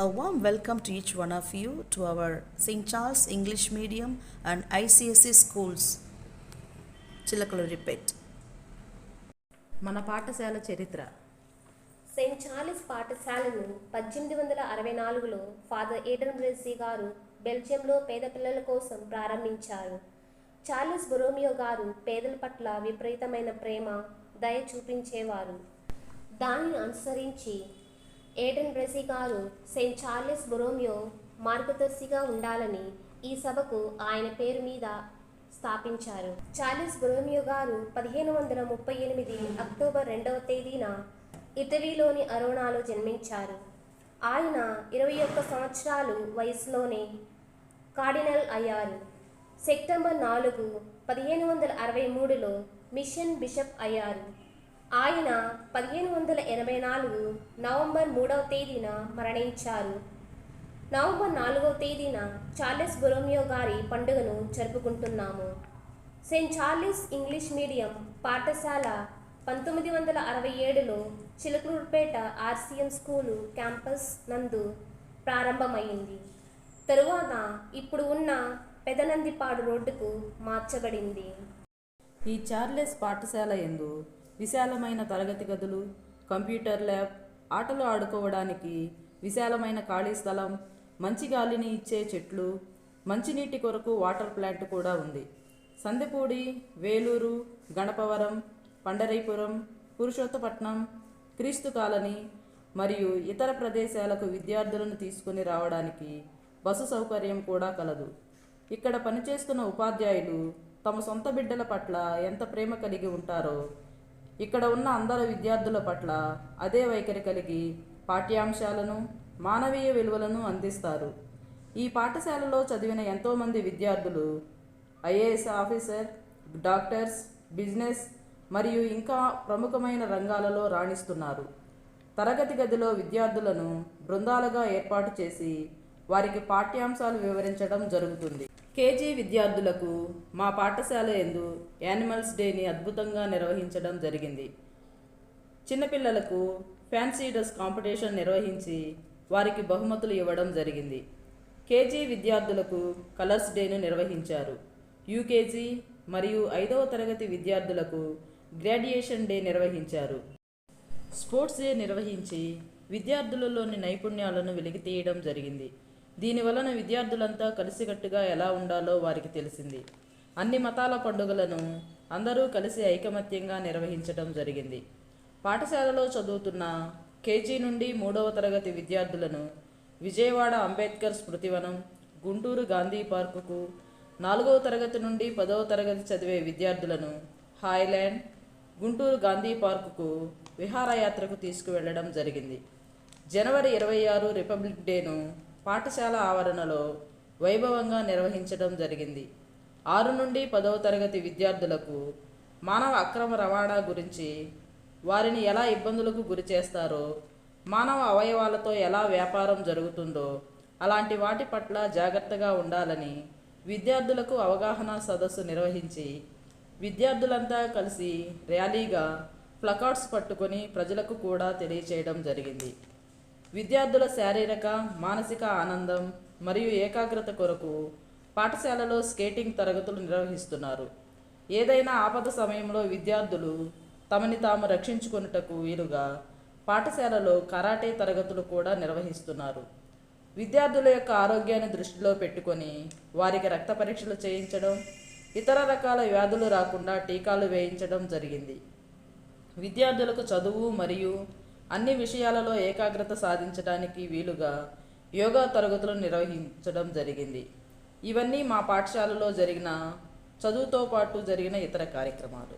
A warm welcome to each one of you to our St. Charles English Medium and ICSE schools. చిలకలు repeat. మన పాఠశాల చరిత్ర. Saint Charles పాఠశాలను 1864లో father Aiden బ్రెస్సీ గారు బెల్జియంలో పేద పిల్లల కోసం ప్రారంభించారు. చార్లెస్ బొరోమియో గారు పేదల పట్ల విపరీతమైన ప్రేమ, దయ చూపించేవారు. దానిని అనుసరించి ఏడెన్ బ్రెస్సీ గారు సెయింట్ చార్లెస్ బొరోమియో మార్గదర్శిగా ఉండాలని ఈ సభకు ఆయన పేరు మీద స్థాపించారు. చార్లెస్ బొరోమియో గారు 1538 అక్టోబర్ 2వ తేదీన ఇటలీలోని అరోనాలో జన్మించారు. ఆయన 21 సంవత్సరాలు వయసులోనే కార్డినల్ అయ్యారు. సెప్టెంబర్ 4, 1563లో మిషన్ బిషప్ అయ్యారు. ఆయన 1584 నవంబర్ 3వ తేదీన మరణించారు. నవంబర్ 4వ తేదీన చార్లెస్ బొరోమియో గారి పండుగను జరుపుకుంటున్నాము. సెయింట్ చార్లెస్ ఇంగ్లీష్ మీడియం పాఠశాల 1967లో చిలకలూరుపేట RCM స్కూలు క్యాంపస్ నందు ప్రారంభమైంది. తరువాత ఇప్పుడు ఉన్న పెదనందిపాడు రోడ్డుకు మార్చబడింది. ఈ చార్లెస్ పాఠశాల యందు విశాలమైన తరగతి గదులు, కంప్యూటర్ ల్యాబ్, ఆటలు ఆడుకోవడానికి విశాలమైన ఖాళీ స్థలం, మంచి గాలిని ఇచ్చే చెట్లు, మంచినీటి కొరకు వాటర్ ప్లాంట్ కూడా ఉంది. సందెపూడి, వేలూరు, గణపవరం, పండరీపురం, పురుషోత్తపట్నం, క్రీస్తు కాలనీ మరియు ఇతర ప్రదేశాలకు విద్యార్థులను తీసుకుని రావడానికి బస్సు సౌకర్యం కూడా కలదు. ఇక్కడ పనిచేస్తున్న ఉపాధ్యాయులు తమ సొంత బిడ్డల పట్ల ఎంత ప్రేమ కలిగి ఉంటారో ఇక్కడ ఉన్న అందరు విద్యార్థుల పట్ల అదే వైఖరి కలిగి పాఠ్యాంశాలను, మానవీయ విలువలను అందిస్తారు. ఈ పాఠశాలలో చదివిన ఎంతోమంది విద్యార్థులు IAS ఆఫీసర్, డాక్టర్స్, బిజినెస్ మరియు ఇంకా ప్రముఖమైన రంగాలలో రాణిస్తున్నారు. తరగతి గదిలో విద్యార్థులను బృందాలుగా ఏర్పాటు చేసి వారికి పాఠ్యాంశాలు వివరించడం జరుగుతుంది. KG విద్యార్థులకు మా పాఠశాల యందు యానిమల్స్ డేని అద్భుతంగా నిర్వహించడం జరిగింది. చిన్నపిల్లలకు ఫ్యాన్సీ డ్రెస్ కాంపిటీషన్ నిర్వహించి వారికి బహుమతులు ఇవ్వడం జరిగింది. KG విద్యార్థులకు కలర్స్ డేను నిర్వహించారు. UKG మరియు 5వ తరగతి విద్యార్థులకు గ్రాడ్యుయేషన్ డే నిర్వహించారు. స్పోర్ట్స్ డే నిర్వహించి విద్యార్థులలోని నైపుణ్యాలను వెలికితీయడం జరిగింది. దీనివలన విద్యార్థులంతా కలిసికట్టుగా ఎలా ఉండాలో వారికి తెలిసింది. అన్ని మతాల పండుగలను అందరూ కలిసి ఐకమత్యంగా నిర్వహించడం జరిగింది. పాఠశాలలో చదువుతున్న KG నుండి 3వ తరగతి విద్యార్థులను విజయవాడ అంబేద్కర్ స్మృతివనం, గుంటూరు గాంధీ పార్కుకు, 4వ తరగతి నుండి 10వ తరగతి చదివే విద్యార్థులను హాయ్లాండ్, గుంటూరు గాంధీ పార్కుకు విహారయాత్రకు తీసుకువెళ్లడం జరిగింది. జనవరి 26 రిపబ్లిక్ డేను పాఠశాల ఆవరణలో వైభవంగా నిర్వహించడం జరిగింది. 6 నుండి 10వ తరగతి విద్యార్థులకు మానవ అక్రమ రవాణా గురించి, వారిని ఎలా ఇబ్బందులకు గురి చేస్తారో, మానవ అవయవాలతో ఎలా వ్యాపారం జరుగుతుందో అలాంటి వాటి పట్ల జాగ్రత్తగా ఉండాలని విద్యార్థులకు అవగాహన సదస్సు నిర్వహించి విద్యార్థులంతా కలిసి ర్యాలీగా ప్లకార్డ్స్ పట్టుకొని ప్రజలకు కూడా తెలియచేయడం జరిగింది. విద్యార్థుల శారీరక, మానసిక ఆనందం మరియు ఏకాగ్రత కొరకు పాఠశాలలో స్కేటింగ్ తరగతులు నిర్వహిస్తున్నారు. ఏదైనా ఆపద సమయంలో విద్యార్థులు తమని తాము రక్షించుకొనుటకు వీలుగా పాఠశాలలో కరాటే తరగతులు కూడా నిర్వహిస్తున్నారు. విద్యార్థుల యొక్క ఆరోగ్యాన్ని దృష్టిలో పెట్టుకొని వారికి రక్త పరీక్షలు చేయించడం, ఇతర రకాల వ్యాధులు రాకుండా టీకాలు వేయించడం జరిగింది. విద్యార్థులకు చదువు మరియు అన్ని విషయాలలో ఏకాగ్రత సాధించడానికి వీలుగా యోగా తరగతులు నిర్వహించడం జరిగింది. ఇవన్నీ మా పాఠశాలలో జరిగిన చదువుతో పాటు జరిగిన ఇతర కార్యక్రమాలు.